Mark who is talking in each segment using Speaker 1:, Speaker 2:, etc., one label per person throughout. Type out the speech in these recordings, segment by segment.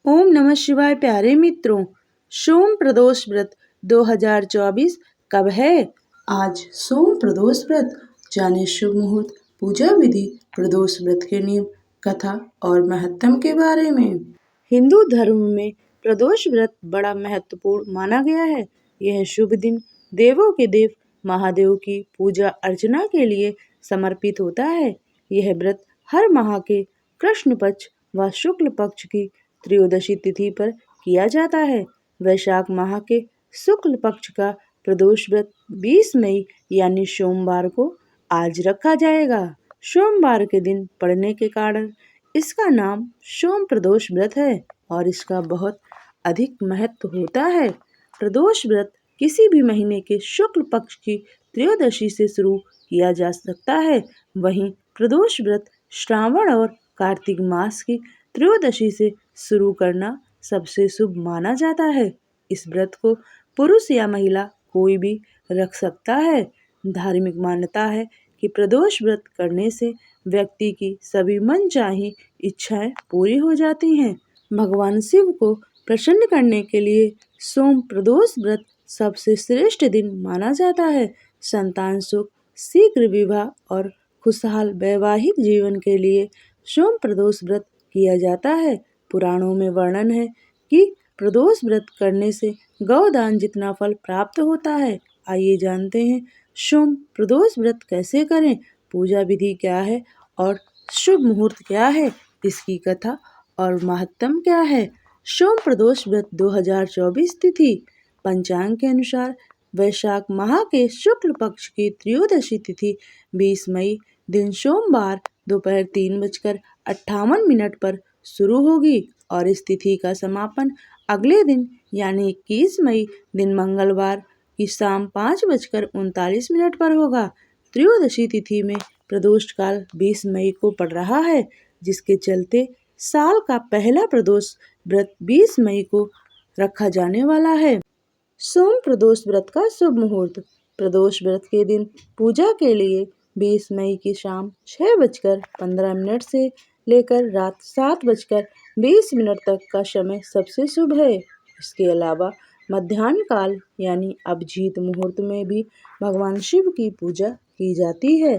Speaker 1: ओम नमः शिवाय। प्यारे मित्रों, सोम प्रदोष व्रत 2024 कब है? आज सोम प्रदोष व्रत जाने शुभ मुहूर्त, पूजा विधि, प्रदोष व्रत के नियम, कथा और महत्व के बारे में। हिंदू धर्म में प्रदोष व्रत बड़ा महत्वपूर्ण माना गया है। यह शुभ दिन देवों के देव महादेव की पूजा अर्चना के लिए समर्पित होता है। यह व्रत हर माह के कृष्ण पक्ष व शुक्ल पक्ष की त्रयोदशी तिथि पर किया जाता है। वैशाख माह के शुक्ल पक्ष का प्रदोष व्रत 20 मई यानी सोमवार को आज रखा जाएगा। सोमवार के दिन पड़ने के कारण इसका नाम सोम प्रदोष व्रत है और इसका बहुत अधिक महत्व होता है। प्रदोष व्रत किसी भी महीने के शुक्ल पक्ष की त्रयोदशी से शुरू किया जा सकता है। वहीं प्रदोष व्रत श्रावण और कार्तिक मास की त्रयोदशी से शुरू करना सबसे शुभ माना जाता है। इस व्रत को पुरुष या महिला कोई भी रख सकता है। धार्मिक मान्यता है कि प्रदोष व्रत करने से व्यक्ति की सभी मनचाही इच्छाएं पूरी हो जाती हैं। भगवान शिव को प्रसन्न करने के लिए सोम प्रदोष व्रत सबसे श्रेष्ठ दिन माना जाता है। संतान सुख, शीघ्र विवाह और खुशहाल वैवाहिक जीवन के लिए सोम प्रदोष व्रत किया जाता है। पुराणों में वर्णन है कि प्रदोष व्रत करने से गौदान जितना फल प्राप्त होता है। आइए जानते हैं सोम प्रदोष व्रत कैसे करें, पूजा विधि क्या है और शुभ मुहूर्त क्या है, इसकी कथा और महत्व क्या है। सोम प्रदोष व्रत 2024 तिथि पंचांग के अनुसार वैशाख माह के शुक्ल पक्ष की त्रयोदशी तिथि 20 मई दिन सोमवार दोपहर 3:58 पर शुरू होगी और इस तिथि का समापन अगले दिन यानी 21 मई दिन मंगलवार की शाम 5:39 पर होगा। त्रयोदशी तिथि में प्रदोष काल 20 मई को पड़ रहा है, जिसके चलते साल का पहला प्रदोष व्रत 20 मई को रखा जाने वाला है। सोम प्रदोष व्रत का शुभ मुहूर्त। प्रदोष व्रत के दिन पूजा के लिए 20 मई की शाम 6:15 से लेकर रात 7:20 तक का समय सबसे शुभ है। इसके अलावा मध्याह्न काल यानी अभिजीत मुहूर्त में भी भगवान शिव की पूजा की जाती है।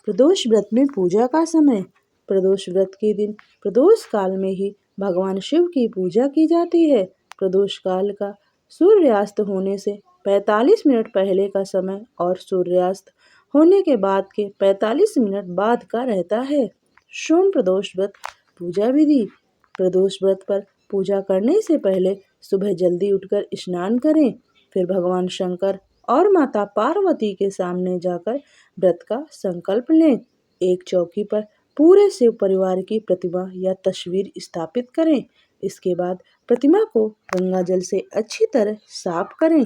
Speaker 1: प्रदोष व्रत में पूजा का समय। प्रदोष व्रत के दिन प्रदोष काल में ही भगवान शिव की पूजा की जाती है। प्रदोष काल का सूर्यास्त होने से 45 मिनट पहले का समय और सूर्यास्त होने के बाद के 45 मिनट बाद का रहता है। सोम प्रदोष व्रत पूजा विधि। प्रदोष व्रत पर पूजा करने से पहले सुबह जल्दी उठकर स्नान करें, फिर भगवान शंकर और माता पार्वती के सामने जाकर व्रत का संकल्प लें। एक चौकी पर पूरे शिव परिवार की प्रतिमा या तस्वीर स्थापित करें। इसके बाद प्रतिमा को गंगा जल से अच्छी तरह साफ करें,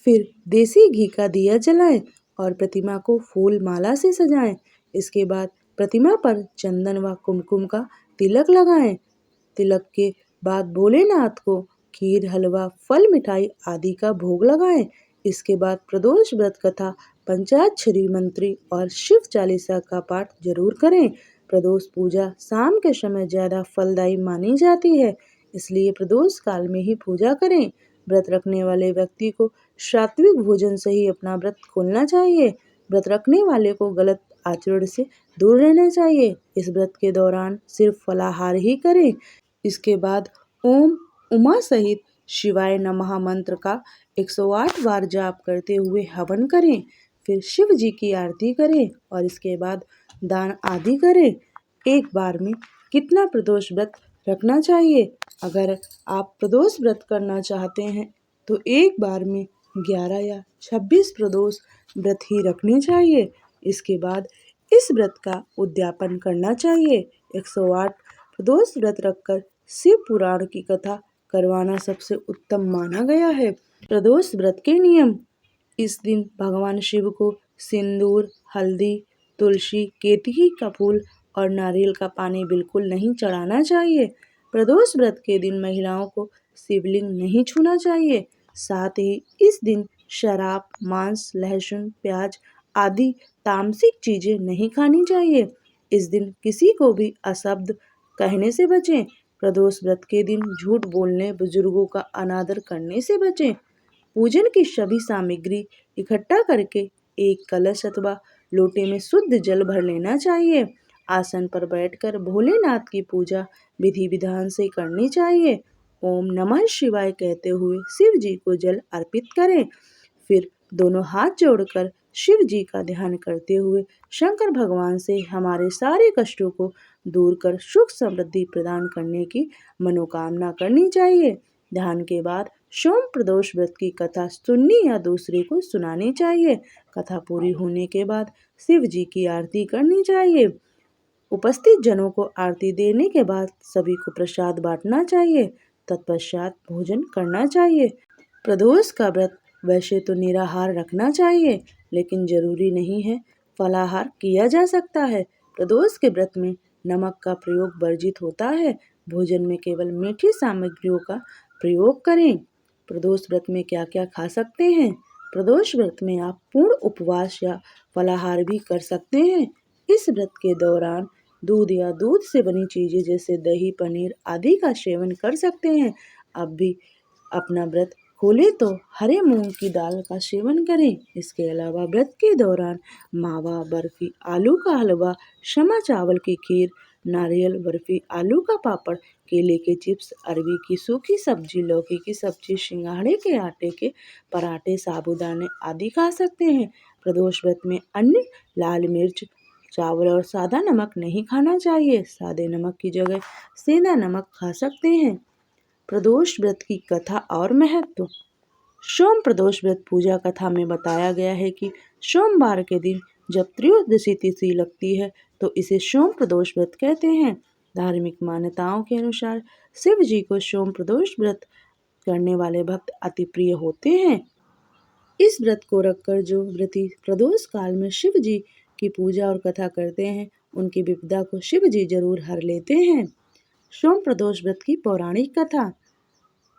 Speaker 1: फिर देसी घी का दिया जलाएं और प्रतिमा को फूल माला से सजाएं। इसके बाद प्रतिमा पर चंदन व कुमकुम का तिलक लगाएं। तिलक के बाद भोलेनाथ को खीर, हलवा, फल, मिठाई आदि का भोग लगाएं। इसके बाद प्रदोष व्रत कथा, पंचाक्षरी मंत्री और शिव चालीसा का पाठ जरूर करें। प्रदोष पूजा शाम के समय ज्यादा फलदायी मानी जाती है, इसलिए प्रदोष काल में ही पूजा करें। व्रत रखने वाले व्यक्ति को सात्विक भोजन से ही अपना व्रत खोलना चाहिए। व्रत रखने वाले को गलत आचरण से दूर रहना चाहिए। इस व्रत के दौरान सिर्फ फलाहार ही करें। इसके बाद ओम उमा सहित शिवाय नमः मंत्र का 108 बार जाप करते हुए हवन करें। फिर शिव जी की आरती करें और इसके बाद दान आदि करें। एक बार में कितना प्रदोष व्रत रखना चाहिए? अगर आप प्रदोष व्रत करना चाहते हैं तो एक बार में 11 या 26 प्रदोष व्रत ही रखने चाहिए। इसके बाद इस व्रत का उद्यापन करना चाहिए। 108 प्रदोष व्रत रखकर शिव पुराण की कथा करवाना सबसे उत्तम माना गया है। प्रदोष व्रत के नियम। इस दिन भगवान शिव को सिंदूर, हल्दी, तुलसी, केतकी का फूल और नारियल का पानी बिल्कुल नहीं चढ़ाना चाहिए। प्रदोष व्रत के दिन महिलाओं को शिवलिंग नहीं छूना चाहिए। साथ ही इस दिन शराब, मांस, लहसुन, प्याज आदि तामसिक चीजें नहीं खानी चाहिए। इस दिन किसी को भी अशब्द कहने से बचें। प्रदोष व्रत के दिन झूठ बोलने, बुजुर्गों का अनादर करने से बचें। पूजन की सभी सामग्री इकट्ठा करके एक कलश अथवा लोटे में शुद्ध जल भर लेना चाहिए। आसन पर बैठकर भोलेनाथ की पूजा विधि विधान से करनी चाहिए। ओम नमः शिवाय कहते हुए शिव जी को जल अर्पित करें। फिर दोनों हाथ जोड़कर शिव जी का ध्यान करते हुए शंकर भगवान से हमारे सारे कष्टों को दूर कर सुख समृद्धि प्रदान करने की मनोकामना करनी चाहिए। ध्यान के बाद सोम प्रदोष व्रत की कथा सुननी या दूसरे को सुनानी चाहिए। कथा पूरी होने के बाद शिव जी की आरती करनी चाहिए। उपस्थित जनों को आरती देने के बाद सभी को प्रसाद बांटना चाहिए। तत्पश्चात भोजन करना चाहिए। प्रदोष का व्रत वैसे तो निराहार रखना चाहिए, लेकिन जरूरी नहीं है, फलाहार किया जा सकता है। प्रदोष के व्रत में नमक का प्रयोग वर्जित होता है। भोजन में केवल मीठी सामग्रियों का प्रयोग करें। प्रदोष व्रत में क्या क्या खा सकते हैं? प्रदोष व्रत में आप पूर्ण उपवास या फलाहार भी कर सकते हैं। इस व्रत के दौरान दूध या दूध से बनी चीजें जैसे दही, पनीर आदि का सेवन कर सकते हैं। अब भी अपना व्रत खोले तो हरे मूंग की दाल का सेवन करें। इसके अलावा व्रत के दौरान मावा, बर्फी, आलू का हलवा, समा चावल की खीर, नारियल बर्फी, आलू का पापड़, केले के चिप्स, अरबी की सूखी सब्जी, लौकी की सब्जी, सिंघाड़े के आटे के पराठे, साबूदाने आदि खा सकते हैं। प्रदोष व्रत में अन्य लाल मिर्च, चावल और सादा नमक नहीं खाना चाहिए। सादे नमक की जगह सेंधा नमक खा सकते हैं। प्रदोष व्रत की कथा और महत्व। सोम प्रदोष व्रत पूजा कथा में बताया गया है कि सोमवार के दिन जब त्रयोदशी तिथि लगती है तो इसे सोम प्रदोष व्रत कहते हैं। धार्मिक मान्यताओं के अनुसार शिव जी को सोम प्रदोष व्रत करने वाले भक्त अति प्रिय होते हैं। इस व्रत को रखकर जो व्रती प्रदोष काल में शिव जी की पूजा और कथा करते हैं, उनकी विपदा को शिव जी जरूर हर लेते हैं। सोम प्रदोष व्रत की पौराणिक कथा।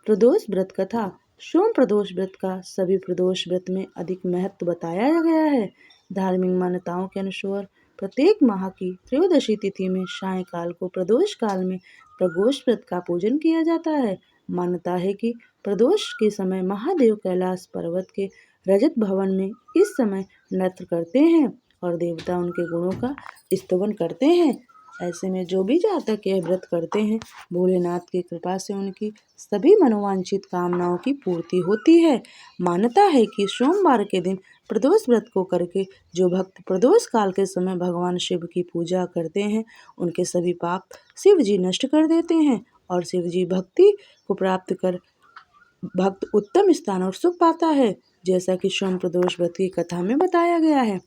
Speaker 1: प्रदोष व्रत कथा। सोम प्रदोष व्रत का सभी प्रदोष व्रत में अधिक महत्व बताया गया है। धार्मिक मान्यताओं के अनुसार प्रत्येक माह की त्रयोदशी तिथि में सायंकाल को प्रदोष काल में प्रदोष व्रत का पूजन किया जाता है। मान्यता है कि प्रदोष के समय महादेव कैलाश पर्वत के रजत भवन में इस समय नृत्य करते हैं और देवता उनके गुणों का स्तवन करते हैं। ऐसे में जो भी जातक यह व्रत करते हैं, भोलेनाथ की कृपा से उनकी सभी मनोवांछित कामनाओं की पूर्ति होती है। मान्यता है कि सोमवार के दिन प्रदोष व्रत को करके जो भक्त प्रदोष काल के समय भगवान शिव की पूजा करते हैं, उनके सभी पाप शिव जी नष्ट कर देते हैं और शिव जी भक्ति को प्राप्त कर भक्त उत्तम स्थान और सुख पाता है, जैसा कि सोम प्रदोष व्रत की कथा में बताया गया है।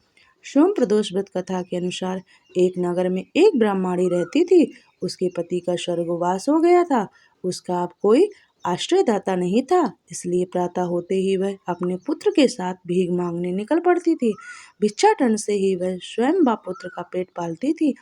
Speaker 1: सोम प्रदोष व्रत कथा के अनुसार एक नगर में एक ब्राह्मणी रहती थी। उसके पति का स्वर्गवास हो गया था। उसका अब कोई आश्रयदाता नहीं था, इसलिए प्रातः होते ही वह अपने पुत्र के साथ भीख मांगने निकल पड़ती थी। भिक्षाटन से ही वह स्वयं व पुत्र का पेट पालती थी।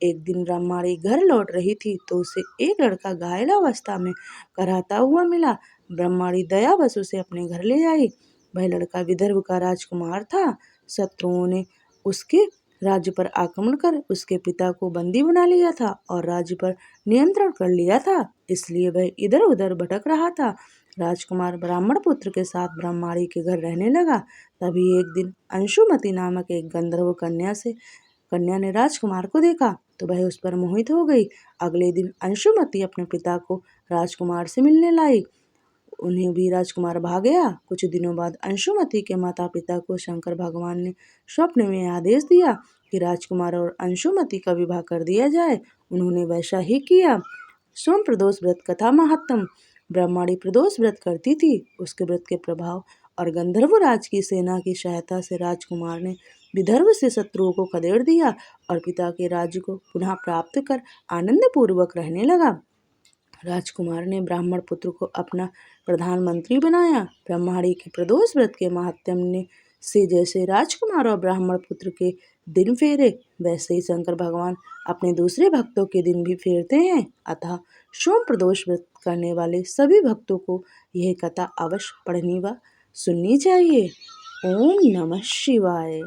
Speaker 1: एक दिन ब्राह्मणी घर लौट रही थी तो उसे एक लड़का घायल अवस्था में कराहता हुआ मिला। ब्राह्मणी दयावश उसे अपने घर ले आई। वह लड़का विदर्भ का राजकुमार था। शत्रुओं ने उसके राज्य पर आक्रमण कर उसके पिता को बंदी बना लिया था और राज्य पर नियंत्रण कर लिया था, इसलिए वह इधर उधर भटक रहा था। राजकुमार ब्राह्मण पुत्र के साथ ब्रह्माणी के घर रहने लगा। तभी एक दिन अंशुमति नामक एक गंधर्व कन्या ने राजकुमार को देखा तो वह उस पर मोहित हो गई। अगले दिन अंशुमति अपने पिता को राजकुमार से मिलने लाई। उन्हें भी राजकुमार भा गया। कुछ दिनों बाद अंशुमति के माता पिता को शंकर भगवान ने स्वप्न में आदेश दिया कि राजकुमार और अंशुमति का विवाह कर दिया जाए। उन्होंने वैसा ही किया। सोम प्रदोष व्रत कथा महात्म। ब्रह्माणी प्रदोष व्रत करती थी। उसके व्रत के प्रभाव और गंधर्व राज की सेना की सहायता से राजकुमार ने विदर्भ से शत्रुओं को खदेड़ दिया और पिता के राज्य को पुनः प्राप्त कर आनंद पूर्वक रहने लगा। राजकुमार ने ब्राह्मण पुत्र को अपना प्रधानमंत्री बनाया। ब्रह्माणी के प्रदोष व्रत के महात्म्य से जैसे राजकुमार और ब्राह्मण पुत्र के दिन फेरे, वैसे ही शंकर भगवान अपने दूसरे भक्तों के दिन भी फेरते हैं। अतः सोम प्रदोष व्रत करने वाले सभी भक्तों को यह कथा अवश्य पढ़नी व सुननी चाहिए। ओम नमः शिवाय।